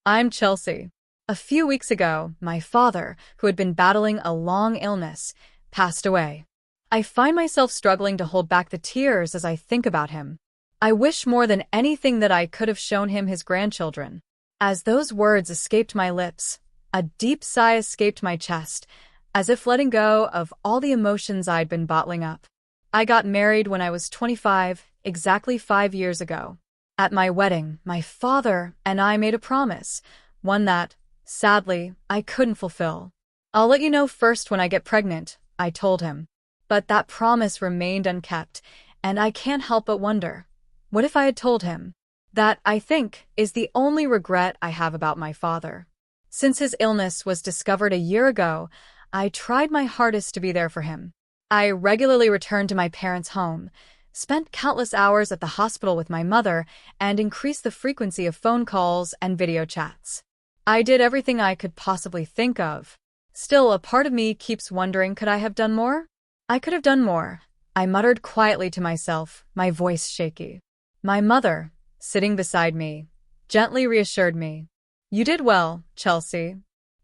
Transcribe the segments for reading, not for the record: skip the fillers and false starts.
I'm Chelsea. A few weeks ago, my father, who had been battling a long illness, passed away. I find myself struggling to hold back the tears as I think about him. I wish more than anything that I could have shown him his grandchildren. As those words escaped my lips, a deep sigh escaped my chest, as if letting go of all the emotions I'd been bottling up. I got married when I was 25, exactly 5 years ago. At my wedding, my father and I made a promise, one that, sadly, I couldn't fulfill. "I'll let you know first when I get pregnant," I told him. But that promise remained unkept, and I can't help but wonder, what if I had told him? That, I think, is the only regret I have about my father. Since his illness was discovered a year ago, I tried my hardest to be there for him. I regularly returned to my parents' home, spent countless hours at the hospital with my mother, and increased the frequency of phone calls and video chats. I did everything I could possibly think of. Still, a part of me keeps wondering, could I have done more? I could have done more, I muttered quietly to myself, my voice shaky. My mother, sitting beside me, gently reassured me. "You did well, Chelsea."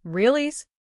"Really?"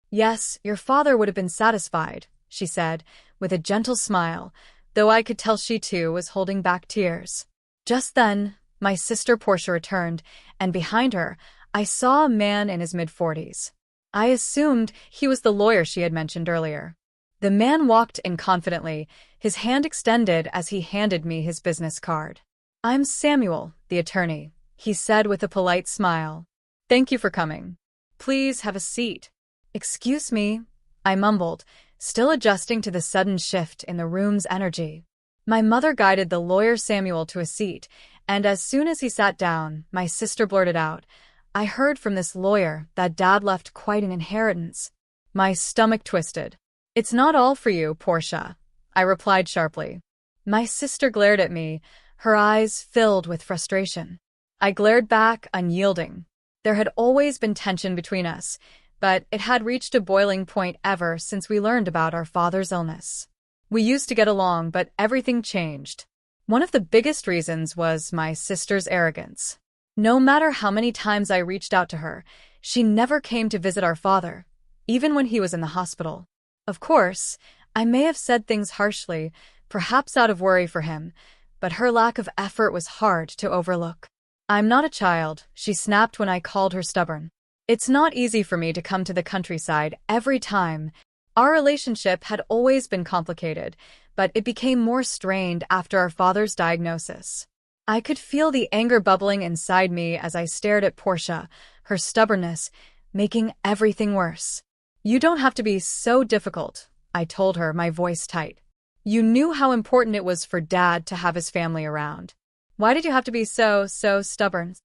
"Yes, your father would have been satisfied," she said, with a gentle smile, though I could tell she too was holding back tears. Just then, my sister Portia returned, and behind her, I saw a man in his mid-40s. I assumed he was the lawyer she had mentioned earlier. The man walked in confidently, his hand extended as he handed me his business card. "I'm Samuel, the attorney," he said with a polite smile. "Thank you for coming. Please have a seat." "Excuse me," I mumbled, still adjusting to the sudden shift in the room's energy. My mother guided the lawyer Samuel to a seat, and as soon as he sat down, my sister blurted out, "I heard from this lawyer that Dad left quite an inheritance." My stomach twisted. "It's not all for you, Portia," I replied sharply. My sister glared at me, her eyes filled with frustration. I glared back, unyielding. There had always been tension between us, but it had reached a boiling point ever since we learned about our father's illness. We used to get along, but everything changed. One of the biggest reasons was my sister's arrogance. No matter how many times I reached out to her, she never came to visit our father, even when he was in the hospital. Of course, I may have said things harshly, perhaps out of worry for him, but her lack of effort was hard to overlook. "I'm not a child," she snapped when I called her stubborn. "It's not easy for me to come to the countryside every time." Our relationship had always been complicated, but it became more strained after our father's diagnosis. I could feel the anger bubbling inside me as I stared at Portia, her stubbornness making everything worse. "You don't have to be so difficult," I told her, my voice tight. "You knew how important it was for Dad to have his family around. Why did you have to be so stubborn?"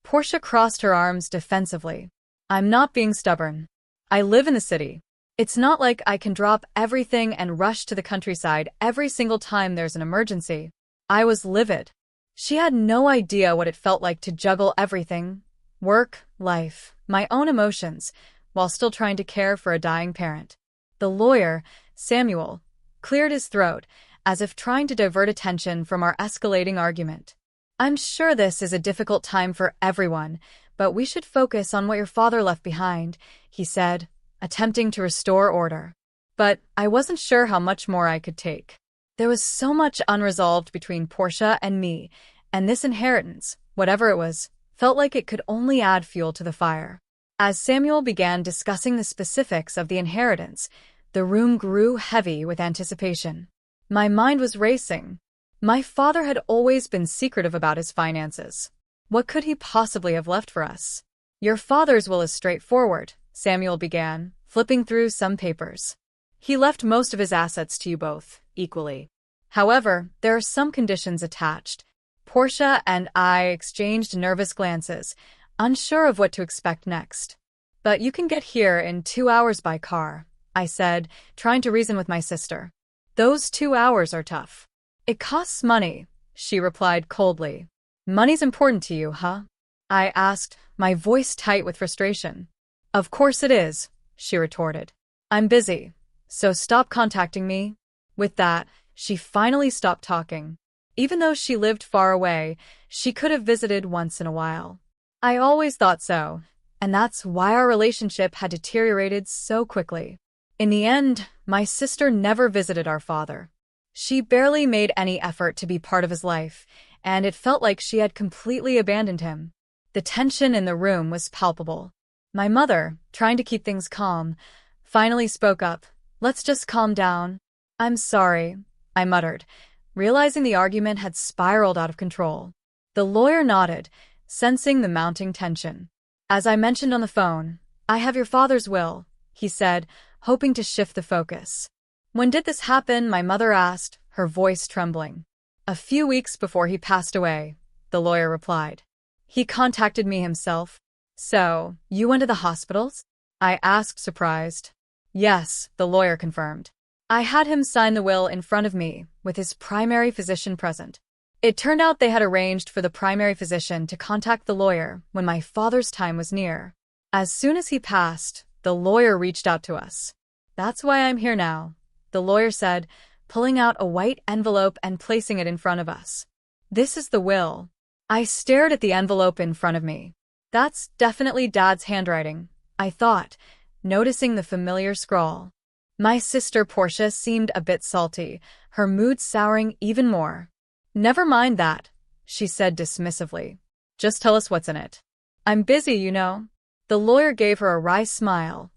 Portia crossed her arms defensively. "I'm not being stubborn. I live in the city. It's not like I can drop everything and rush to the countryside every single time there's an emergency." I was livid. She had no idea what it felt like to juggle everything, work, life, my own emotions, while still trying to care for a dying parent. The lawyer, Samuel, cleared his throat, as if trying to divert attention from our escalating argument. "I'm sure this is a difficult time for everyone, but we should focus on what your father left behind," he said, attempting to restore order. But I wasn't sure how much more I could take. There was so much unresolved between Portia and me, and this inheritance, whatever it was, felt like it could only add fuel to the fire. As Samuel began discussing the specifics of the inheritance, the room grew heavy with anticipation. My mind was racing. My father had always been secretive about his finances. What could he possibly have left for us? "Your father's will is straightforward," Samuel began, flipping through some papers. "He left most of his assets to you both, equally. However, there are some conditions attached." Portia and I exchanged nervous glances, unsure of what to expect next. "But you can get here in 2 hours by car," I said, trying to reason with my sister. "Those 2 hours are tough." "It costs money," she replied coldly. "Money's important to you, huh?" I asked, my voice tight with frustration. "Of course it is," she retorted. "I'm busy, so stop contacting me." With that, she finally stopped talking. Even though she lived far away, she could have visited once in a while. "I always thought so," And that's why our relationship had deteriorated so quickly. In the end, my sister never visited our father. She barely made any effort to be part of his life, and it felt like she had completely abandoned him. The tension in the room was palpable. My mother, trying to keep things calm, finally spoke up. "Let's just calm down." "I'm sorry," I muttered, realizing the argument had spiraled out of control. The lawyer nodded, sensing the mounting tension. "As I mentioned on the phone, I have your father's will," he said, hoping to shift the focus. "When did this happen?" my mother asked, her voice trembling. "A few weeks before he passed away," the lawyer replied. "He contacted me himself." "So, you went to the hospitals?" I asked, surprised. "Yes," the lawyer confirmed. "I had him sign the will in front of me, with his primary physician present." It turned out they had arranged for the primary physician to contact the lawyer when my father's time was near. As soon as he passed, the lawyer reached out to us. "That's why I'm here now," the lawyer said, pulling out a white envelope and placing it in front of us. "This is the will." I stared at the envelope in front of me. That's definitely Dad's handwriting, I thought, noticing the familiar scrawl. My sister Portia seemed a bit salty, her mood souring even more. "Never mind that," she said dismissively. "Just tell us what's in it." "I'm busy, you know." The lawyer gave her a wry smile,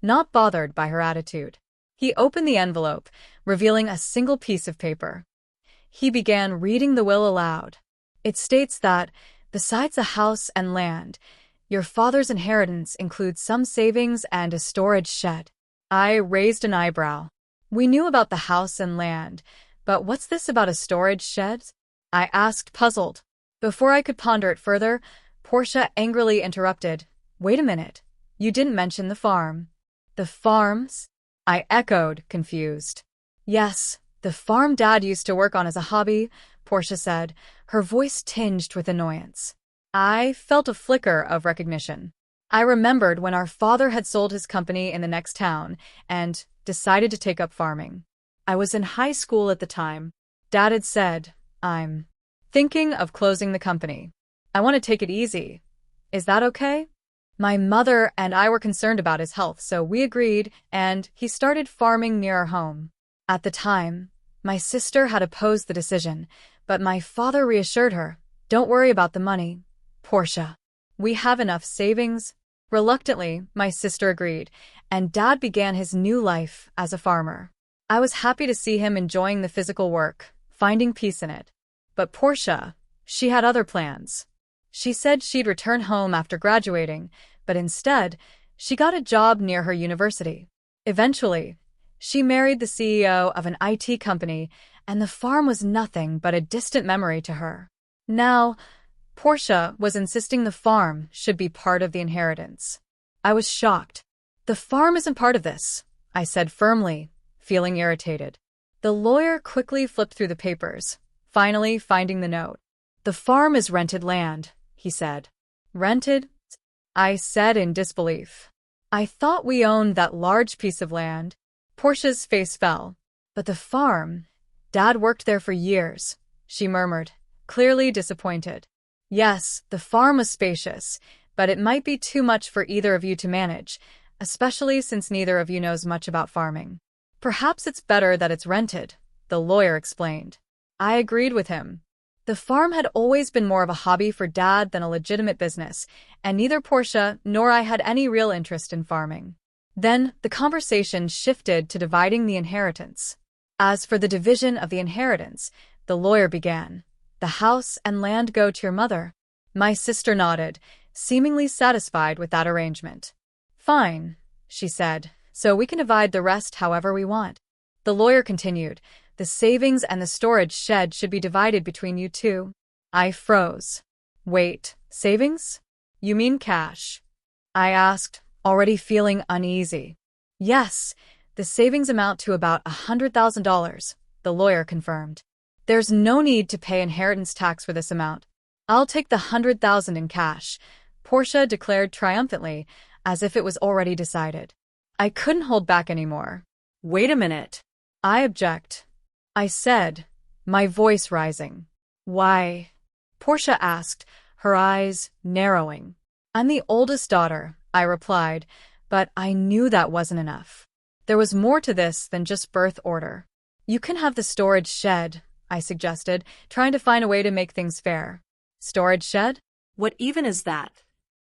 not bothered by her attitude. He opened the envelope, revealing a single piece of paper. He began reading the will aloud. "It states that, besides the house and land, your father's inheritance includes some savings and a storage shed." I raised an eyebrow. We knew about the house and land, but what's this about a storage shed? I asked, puzzled. Before I could ponder it further, Portia angrily interrupted. "Wait a minute. You didn't mention the farm." "The farms?" I echoed, confused. "Yes, the farm Dad used to work on as a hobby," Portia said, her voice tinged with annoyance. I felt a flicker of recognition. I remembered when our father had sold his company in the next town and decided to take up farming. I was in high school at the time. Dad had said, "I'm thinking of closing the company. I want to take it easy. Is that okay?" My mother and I were concerned about his health, so we agreed, and he started farming near our home. At the time, my sister had opposed the decision, but my father reassured her, "Don't worry about the money, Portia. We have enough savings." Reluctantly, my sister agreed, and Dad began his new life as a farmer. I was happy to see him enjoying the physical work, finding peace in it. But Portia, she had other plans. She said she'd return home after graduating, but instead, she got a job near her university. Eventually, she married the CEO of an IT company, and the farm was nothing but a distant memory to her. Now, Portia was insisting the farm should be part of the inheritance. I was shocked. "The farm isn't part of this," I said firmly, feeling irritated. The lawyer quickly flipped through the papers, finally finding the note. "The farm is rented land," he said. "Rented?" I said in disbelief. "I thought we owned that large piece of land." Portia's face fell. "But the farm, Dad worked there for years," she murmured, clearly disappointed. "Yes, the farm was spacious, but it might be too much for either of you to manage, especially since neither of you knows much about farming. Perhaps it's better that it's rented," the lawyer explained. I agreed with him. The farm had always been more of a hobby for Dad than a legitimate business, and neither Portia nor I had any real interest in farming. Then the conversation shifted to dividing the inheritance. "As for the division of the inheritance," the lawyer began, "the house and land go to your mother." My sister nodded, seemingly satisfied with that arrangement. "Fine," she said, "so we can divide the rest however we want." The lawyer continued, "The savings and the storage shed should be divided between you two." I froze. "Wait, savings? You mean cash?" I asked, already feeling uneasy. "Yes, the savings amount to about $100,000, the lawyer confirmed. "There's no need to pay inheritance tax for this amount. I'll take the $100,000 in cash," Portia declared triumphantly, as if it was already decided. I couldn't hold back anymore. "Wait a minute. I object," I said, my voice rising. "Why?" Portia asked, her eyes narrowing. I'm the oldest daughter, I replied, but I knew that wasn't enough. There was more to this than just birth order. You can have the storage shed, I suggested, trying to find a way to make things fair. Storage shed? What even is that?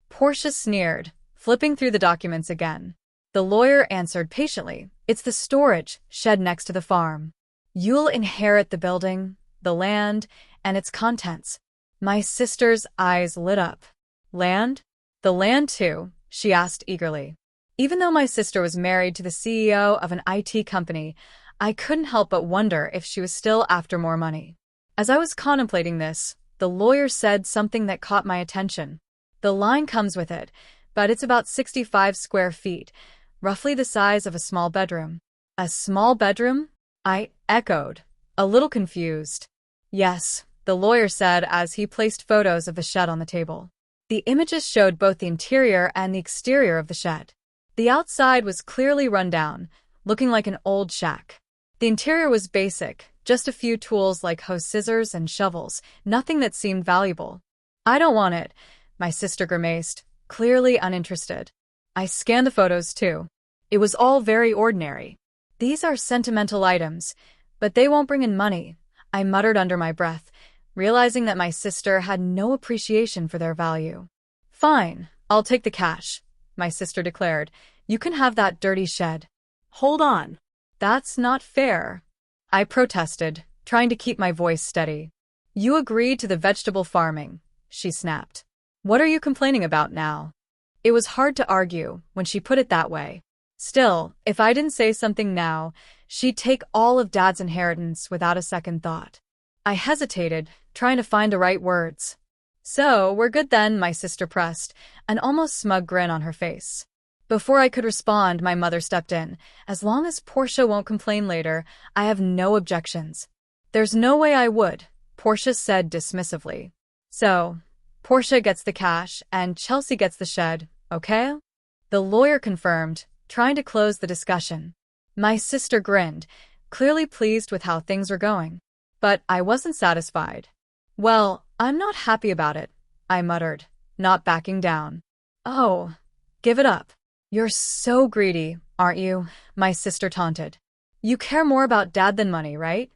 Portia sneered, flipping through the documents again. The lawyer answered patiently, it's the storage shed next to the farm. You'll inherit the building, the land, and its contents. My sister's eyes lit up. Land? The land too, she asked eagerly. Even though my sister was married to the CEO of an IT company, I couldn't help but wonder if she was still after more money. As I was contemplating this, the lawyer said something that caught my attention. The line comes with it, but it's about 65 square feet, roughly the size of a small bedroom. A small bedroom? I echoed, a little confused. Yes, the lawyer said as he placed photos of the shed on the table. The images showed both the interior and the exterior of the shed. The outside was clearly run down, looking like an old shack. The interior was basic, just a few tools like hoe scissors and shovels, nothing that seemed valuable. I don't want it, my sister grimaced, clearly uninterested. I scanned the photos too. It was all very ordinary. These are sentimental items, but they won't bring in money, I muttered under my breath, realizing that my sister had no appreciation for their value. Fine, I'll take the cash, my sister declared. You can have that dirty shed. Hold on. That's not fair, I protested, trying to keep my voice steady. You agreed to the vegetable farming, she snapped. What are you complaining about now? It was hard to argue when she put it that way. Still, if I didn't say something now, she'd take all of Dad's inheritance without a second thought. I hesitated, trying to find the right words. So, we're good then, my sister pressed, an almost smug grin on her face. Before I could respond, my mother stepped in. As long as Portia won't complain later, I have no objections. There's no way I would, Portia said dismissively. So, Portia gets the cash and Chelsea gets the shed, okay? The lawyer confirmed, trying to close the discussion. My sister grinned, clearly pleased with how things were going. But I wasn't satisfied. Well, I'm not happy about it, I muttered, not backing down. Oh, give it up. You're so greedy, aren't you? My sister taunted. You care more about Dad than money, right?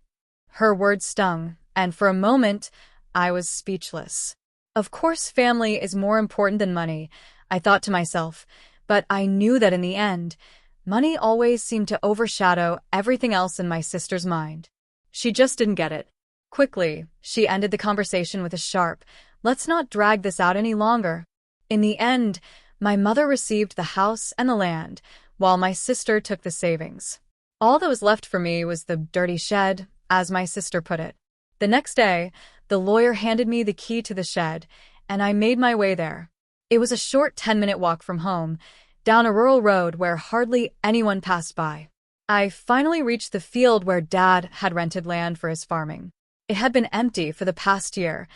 Her words stung, and for a moment, I was speechless. Of course family is more important than money, I thought to myself, but I knew that in the end, money always seemed to overshadow everything else in my sister's mind. She just didn't get it. Quickly, she ended the conversation with a sharp, let's not drag this out any longer. In the end, my mother received the house and the land, while my sister took the savings. All that was left for me was the dirty shed, as my sister put it. The next day, the lawyer handed me the key to the shed, and I made my way there. It was a short 10-minute walk from home, down a rural road where hardly anyone passed by. I finally reached the field where Dad had rented land for his farming. It had been empty for the past year,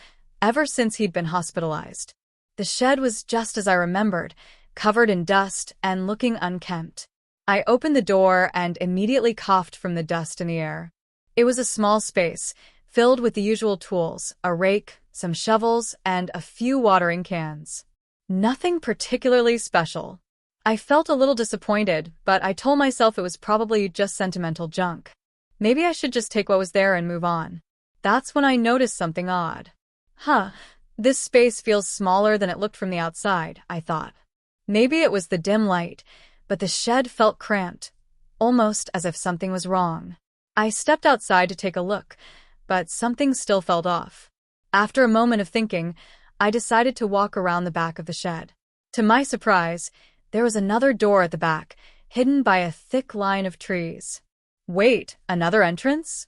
ever since he'd been hospitalized. The shed was just as I remembered, covered in dust and looking unkempt. I opened the door and immediately coughed from the dust in the air. It was a small space, filled with the usual tools, a rake, some shovels, and a few watering cans. Nothing particularly special. I felt a little disappointed, but I told myself it was probably just sentimental junk. Maybe I should just take what was there and move on. That's when I noticed something odd. This space feels smaller than it looked from the outside, I thought. Maybe it was the dim light, but the shed felt cramped, almost as if something was wrong. I stepped outside to take a look, but something still felt off. After a moment of thinking, I decided to walk around the back of the shed. To my surprise, there was another door at the back, hidden by a thick line of trees. Wait, another entrance?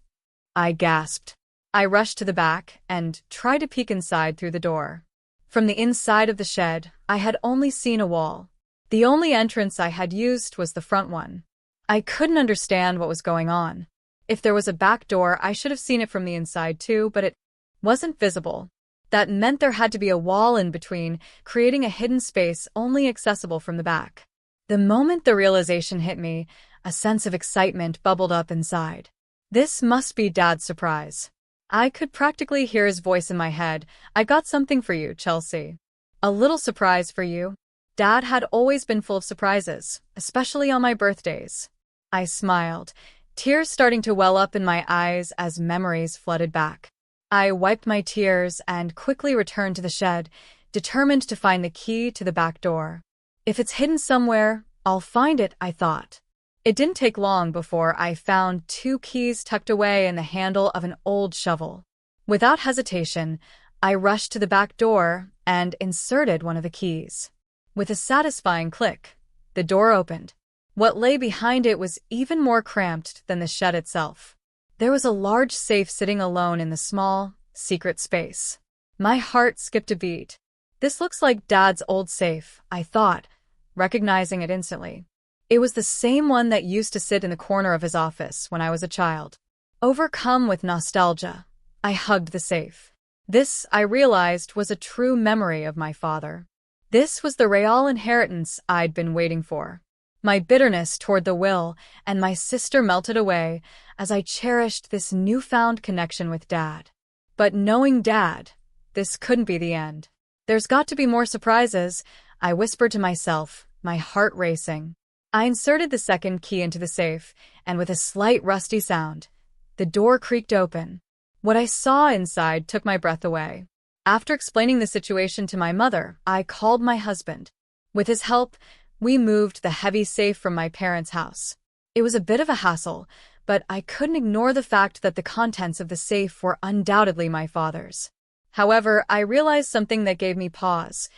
I gasped. I rushed to the back and tried to peek inside through the door. From the inside of the shed, I had only seen a wall. The only entrance I had used was the front one. I couldn't understand what was going on. If there was a back door, I should have seen it from the inside too, but it wasn't visible. That meant there had to be a wall in between, creating a hidden space only accessible from the back. The moment the realization hit me, a sense of excitement bubbled up inside. This must be Dad's surprise. I could practically hear his voice in my head. I got something for you, Chelsea. A little surprise for you. Dad had always been full of surprises, especially on my birthdays. I smiled, tears starting to well up in my eyes as memories flooded back. I wiped my tears and quickly returned to the shed, determined to find the key to the back door. If it's hidden somewhere, I'll find it, I thought. It didn't take long before I found 2 keys tucked away in the handle of an old shovel. Without hesitation, I rushed to the back door and inserted one of the keys. With a satisfying click, the door opened. What lay behind it was even more cramped than the shed itself. There was a large safe sitting alone in the small, secret space. My heart skipped a beat. This looks like Dad's old safe, I thought, recognizing it instantly. It was the same one that used to sit in the corner of his office when I was a child. Overcome with nostalgia, I hugged the safe. This, I realized, was a true memory of my father. This was the real inheritance I'd been waiting for. My bitterness toward the will and my sister melted away as I cherished this newfound connection with Dad. But knowing Dad, this couldn't be the end. There's got to be more surprises, I whispered to myself, my heart racing. I inserted the second key into the safe, and with a slight rusty sound, the door creaked open. What I saw inside took my breath away. After explaining the situation to my mother, I called my husband. With his help, we moved the heavy safe from my parents' house. It was a bit of a hassle, but I couldn't ignore the fact that the contents of the safe were undoubtedly my father's. However, I realized something that gave me pause.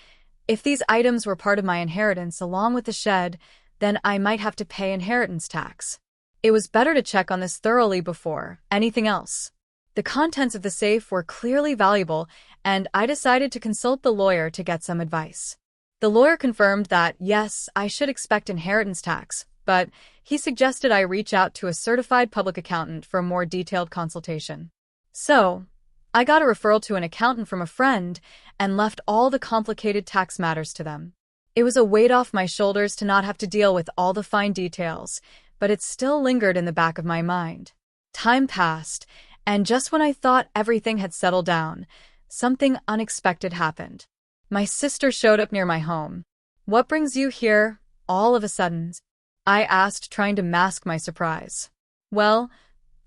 If these items were part of my inheritance along with the shed, then I might have to pay inheritance tax. It was better to check on this thoroughly before anything else. The contents of the safe were clearly valuable, and I decided to consult the lawyer to get some advice. The lawyer confirmed that, yes, I should expect inheritance tax, but he suggested I reach out to a certified public accountant for a more detailed consultation. So, I got a referral to an accountant from a friend and left all the complicated tax matters to them. It was a weight off my shoulders to not have to deal with all the fine details, but it still lingered in the back of my mind. Time passed, and just when I thought everything had settled down, something unexpected happened. My sister showed up near my home. "What brings you here, all of a sudden?" I asked, trying to mask my surprise. "Well,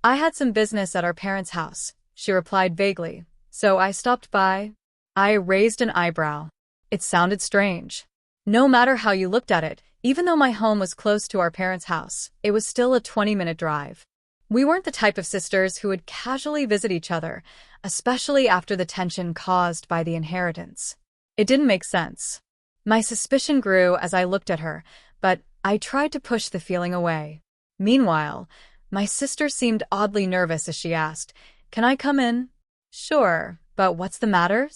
I had some business at our parents' house," she replied vaguely, "so I stopped by." I raised an eyebrow. It sounded strange. No matter how you looked at it, even though my home was close to our parents' house, it was still a 20-minute drive. We weren't the type of sisters who would casually visit each other, especially after the tension caused by the inheritance. It didn't make sense. My suspicion grew as I looked at her, but I tried to push the feeling away. Meanwhile, my sister seemed oddly nervous as she asked, "Can I come in?" "Sure, but what's the matter?"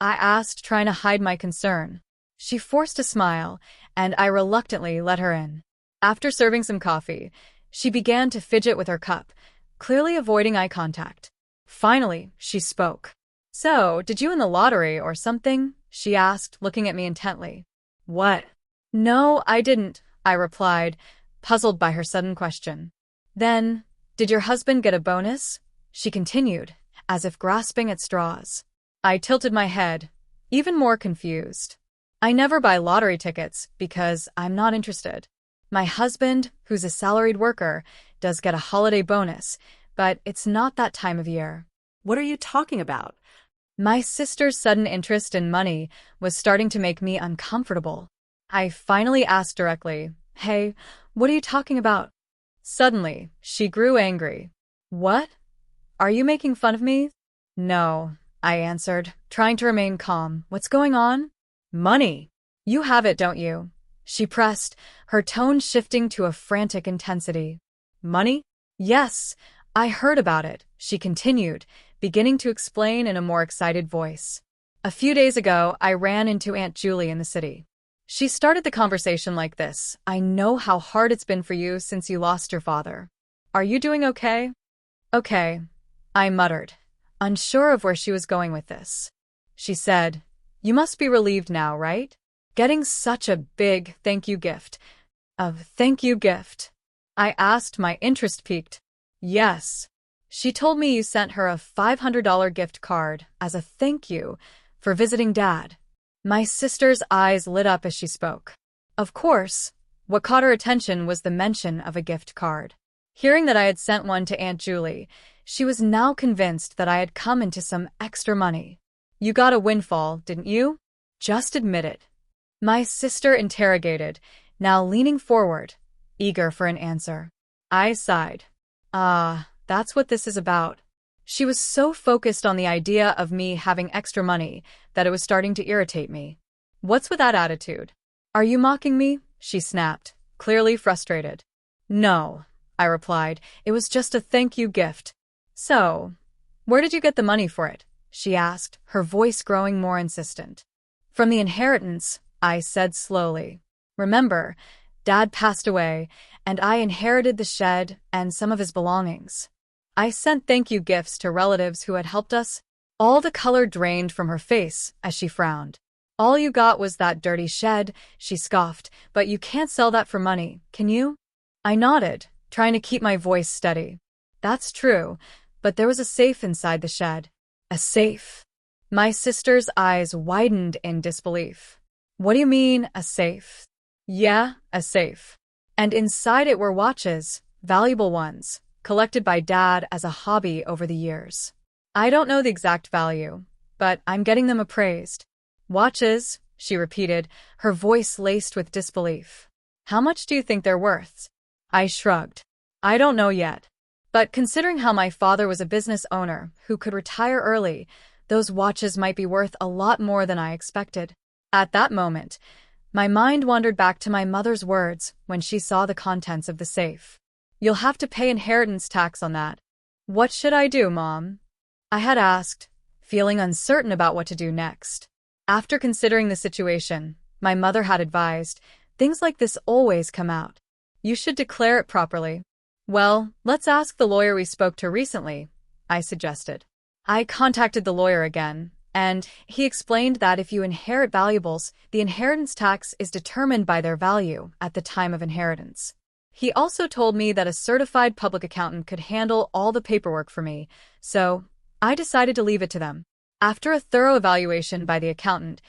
I asked, trying to hide my concern. She forced a smile, and I reluctantly let her in. After serving some coffee, she began to fidget with her cup, clearly avoiding eye contact. Finally, she spoke. "So, did you win the lottery or something?" she asked, looking at me intently. "What?" "No, I didn't," I replied, puzzled by her sudden question. "Then, did your husband get a bonus?" she continued, as if grasping at straws. I tilted my head, even more confused. "I never buy lottery tickets because I'm not interested. My husband, who's a salaried worker, does get a holiday bonus, but it's not that time of year." What are you talking about? My sister's sudden interest in money was starting to make me uncomfortable. I finally asked directly, "Hey, what are you talking about?" Suddenly, she grew angry. "What? Are you making fun of me?" "No," I answered, trying to remain calm. "What's going on?" "Money. You have it, don't you?" she pressed, her tone shifting to a frantic intensity. "Money?" "Yes, I heard about it," she continued, beginning to explain in a more excited voice. "A few days ago, I ran into Aunt Julie in the city. She started the conversation like this: 'I know how hard it's been for you since you lost your father. Are you doing okay?'" "Okay," I muttered, unsure of where she was going with this. She said, "You must be relieved now, right? Getting such a big thank you gift." "A thank you gift?" I asked, my interest piqued. "Yes. She told me you sent her a $500 gift card as a thank you for visiting Dad." My sister's eyes lit up as she spoke. Of course, what caught her attention was the mention of a gift card. Hearing that I had sent one to Aunt Julie, she was now convinced that I had come into some extra money. You got a windfall, didn't you? Just admit it. My sister interrogated, now leaning forward, eager for an answer. I sighed. That's what this is about. She was so focused on the idea of me having extra money that it was starting to irritate me. What's with that attitude? Are you mocking me? She snapped, clearly frustrated. No, I replied. It was just a thank you gift. So, where did you get the money for it? She asked, her voice growing more insistent. From the inheritance, I said slowly. Remember, Dad passed away, and I inherited the shed and some of his belongings. I sent thank you gifts to relatives who had helped us. All the color drained from her face as she frowned. All you got was that dirty shed, she scoffed, but you can't sell that for money, can you? I nodded, trying to keep my voice steady. That's true, but there was a safe inside the shed. A safe? My sister's eyes widened in disbelief. What do you mean, a safe? Yeah, a safe. And inside it were watches, valuable ones, collected by Dad as a hobby over the years. I don't know the exact value, but I'm getting them appraised. Watches, she repeated, her voice laced with disbelief. How much do you think they're worth? I shrugged. I don't know yet. But considering how my father was a business owner who could retire early, those watches might be worth a lot more than I expected. At that moment, my mind wandered back to my mother's words when she saw the contents of the safe. You'll have to pay inheritance tax on that. What should I do, Mom? I had asked, feeling uncertain about what to do next. After considering the situation, my mother had advised, things like this always come out. You should declare it properly. Well, let's ask the lawyer we spoke to recently, I suggested. I contacted the lawyer again, and he explained that if you inherit valuables, the inheritance tax is determined by their value at the time of inheritance. He also told me that a certified public accountant could handle all the paperwork for me, so I decided to leave it to them. After a thorough evaluation by the accountant,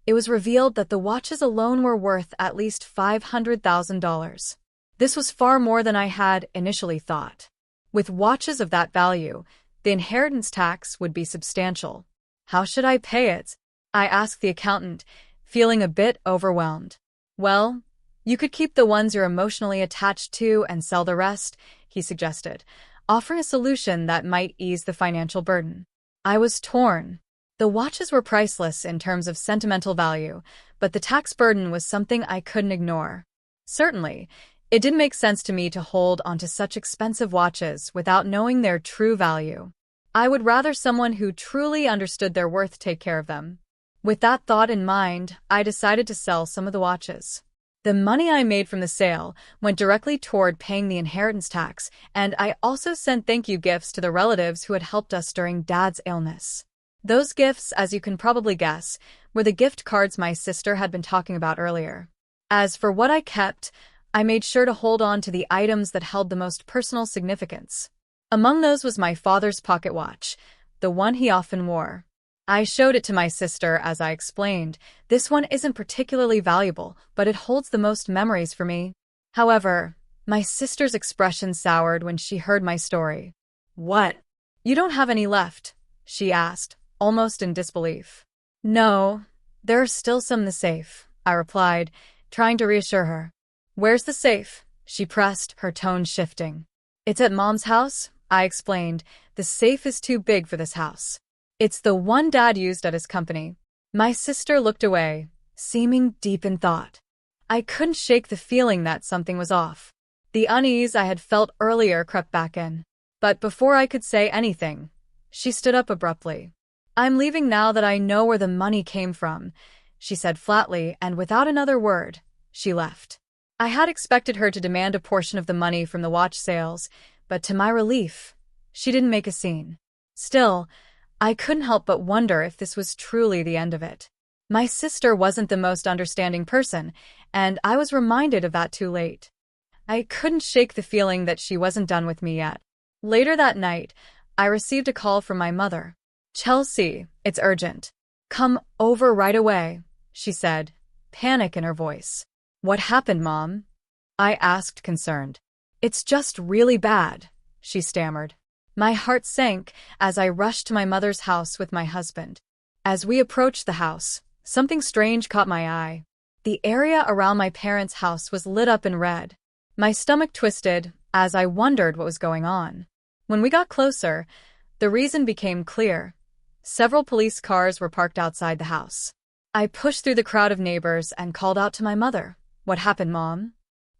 it was revealed that the watches alone were worth at least $500,000. This was far more than I had initially thought. With watches of that value, the inheritance tax would be substantial. How should I pay it? I asked the accountant, feeling a bit overwhelmed. Well, you could keep the ones you're emotionally attached to and sell the rest, he suggested, offering a solution that might ease the financial burden. I was torn. The watches were priceless in terms of sentimental value, but the tax burden was something I couldn't ignore. Certainly, it didn't make sense to me to hold onto such expensive watches without knowing their true value. I would rather someone who truly understood their worth take care of them. With that thought in mind, I decided to sell some of the watches. The money I made from the sale went directly toward paying the inheritance tax, and I also sent thank you gifts to the relatives who had helped us during Dad's illness. Those gifts, as you can probably guess, were the gift cards my sister had been talking about earlier. As for what I kept, I made sure to hold on to the items that held the most personal significance. Among those was my father's pocket watch, the one he often wore. I showed it to my sister as I explained, this one isn't particularly valuable, but it holds the most memories for me. However, my sister's expression soured when she heard my story. What? You don't have any left? She asked, almost in disbelief. No, there are still some in the safe, I replied, trying to reassure her. Where's the safe? She pressed, her tone shifting. It's at Mom's house, I explained. The safe is too big for this house. It's the one Dad used at his company. My sister looked away, seeming deep in thought. I couldn't shake the feeling that something was off. The unease I had felt earlier crept back in. But before I could say anything, she stood up abruptly. I'm leaving now that I know where the money came from, she said flatly, and without another word, she left. I had expected her to demand a portion of the money from the watch sales, but to my relief, she didn't make a scene. Still, I couldn't help but wonder if this was truly the end of it. My sister wasn't the most understanding person, and I was reminded of that too late. I couldn't shake the feeling that she wasn't done with me yet. Later that night, I received a call from my mother. Chelsea, it's urgent. Come over right away, she said, panic in her voice. What happened, Mom? I asked, concerned. It's just really bad, she stammered. My heart sank as I rushed to my mother's house with my husband. As we approached the house, something strange caught my eye. The area around my parents' house was lit up in red. My stomach twisted as I wondered what was going on. When we got closer, the reason became clear. Several police cars were parked outside the house. I pushed through the crowd of neighbors and called out to my mother. What happened, Mom?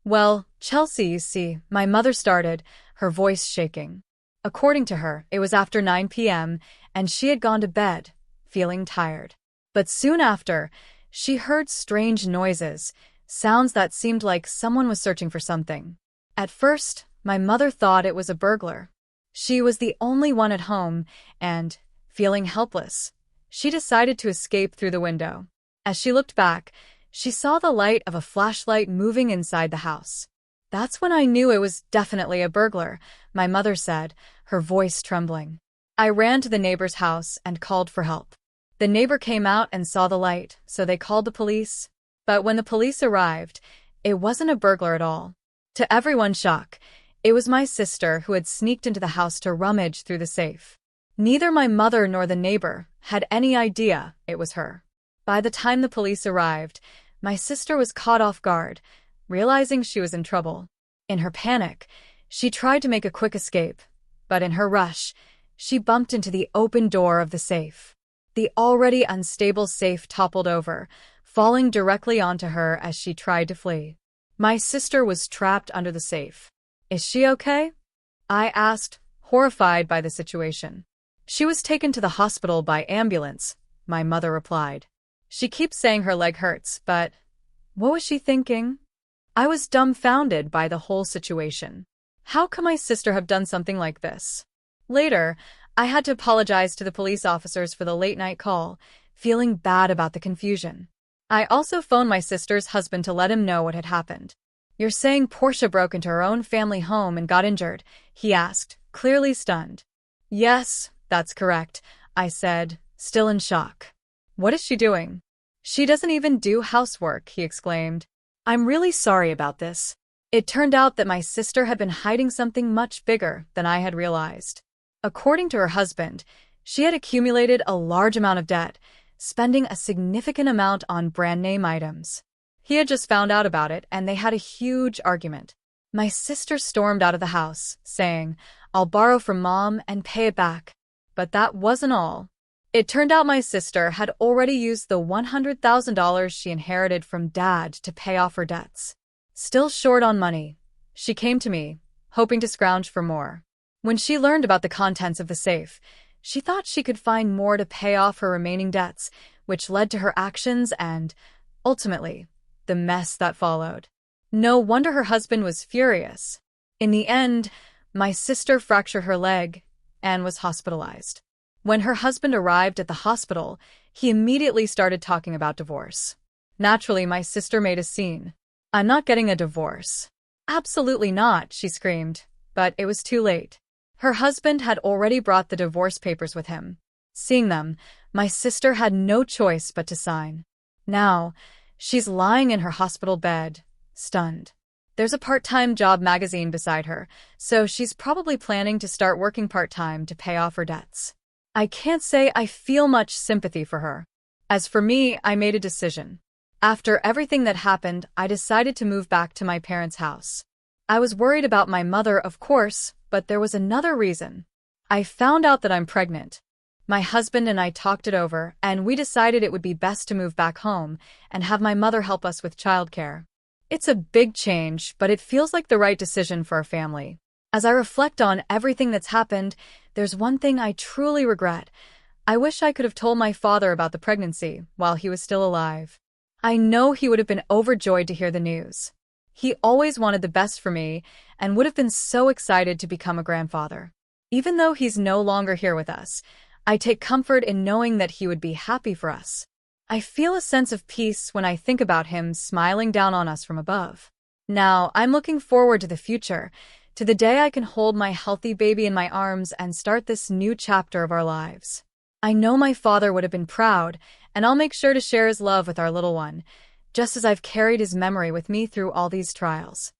Well, Chelsea, you see, my mother started, her voice shaking. According to her, it was after 9 p.m., and she had gone to bed, feeling tired. But soon after, she heard strange noises, sounds that seemed like someone was searching for something. At first, my mother thought it was a burglar. She was the only one at home, and, feeling helpless, she decided to escape through the window. As she looked back, she saw the light of a flashlight moving inside the house. That's when I knew it was definitely a burglar, my mother said, her voice trembling. I ran to the neighbor's house and called for help. The neighbor came out and saw the light, so they called the police. But when the police arrived, it wasn't a burglar at all. To everyone's shock, it was my sister who had sneaked into the house to rummage through the safe. Neither my mother nor the neighbor had any idea it was her. By the time the police arrived, my sister was caught off guard, realizing she was in trouble. In her panic, she tried to make a quick escape, but in her rush, she bumped into the open door of the safe. The already unstable safe toppled over, falling directly onto her as she tried to flee. My sister was trapped under the safe. Is she okay? I asked, horrified by the situation. She was taken to the hospital by ambulance, my mother replied. She keeps saying her leg hurts, but what was she thinking? I was dumbfounded by the whole situation. How could my sister have done something like this? Later, I had to apologize to the police officers for the late-night call, feeling bad about the confusion. I also phoned my sister's husband to let him know what had happened. You're saying Portia broke into her own family home and got injured? He asked, clearly stunned. Yes, that's correct, I said, still in shock. What is she doing? She doesn't even do housework, he exclaimed. I'm really sorry about this. It turned out that my sister had been hiding something much bigger than I had realized. According to her husband, she had accumulated a large amount of debt, spending a significant amount on brand-name items. He had just found out about it, and they had a huge argument. My sister stormed out of the house, saying, I'll borrow from Mom and pay it back. But that wasn't all. It turned out my sister had already used the $100,000 she inherited from Dad to pay off her debts. Still short on money, she came to me, hoping to scrounge for more. When she learned about the contents of the safe, she thought she could find more to pay off her remaining debts, which led to her actions and, ultimately, the mess that followed. No wonder her husband was furious. In the end, my sister fractured her leg and was hospitalized. When her husband arrived at the hospital, he immediately started talking about divorce. Naturally, my sister made a scene. I'm not getting a divorce. Absolutely not, she screamed, but it was too late. Her husband had already brought the divorce papers with him. Seeing them, my sister had no choice but to sign. Now, she's lying in her hospital bed, stunned. There's a part-time job magazine beside her, so she's probably planning to start working part-time to pay off her debts. I can't say I feel much sympathy for her. As for me, I made a decision. After everything that happened, I decided to move back to my parents' house. I was worried about my mother, of course, but there was another reason. I found out that I'm pregnant. My husband and I talked it over, and we decided it would be best to move back home and have my mother help us with childcare. It's a big change, but it feels like the right decision for our family. As I reflect on everything that's happened, there's one thing I truly regret. I wish I could have told my father about the pregnancy while he was still alive. I know he would have been overjoyed to hear the news. He always wanted the best for me and would have been so excited to become a grandfather. Even though he's no longer here with us, I take comfort in knowing that he would be happy for us. I feel a sense of peace when I think about him smiling down on us from above. Now, I'm looking forward to the future, to the day I can hold my healthy baby in my arms and start this new chapter of our lives. I know my father would have been proud, and I'll make sure to share his love with our little one, just as I've carried his memory with me through all these trials.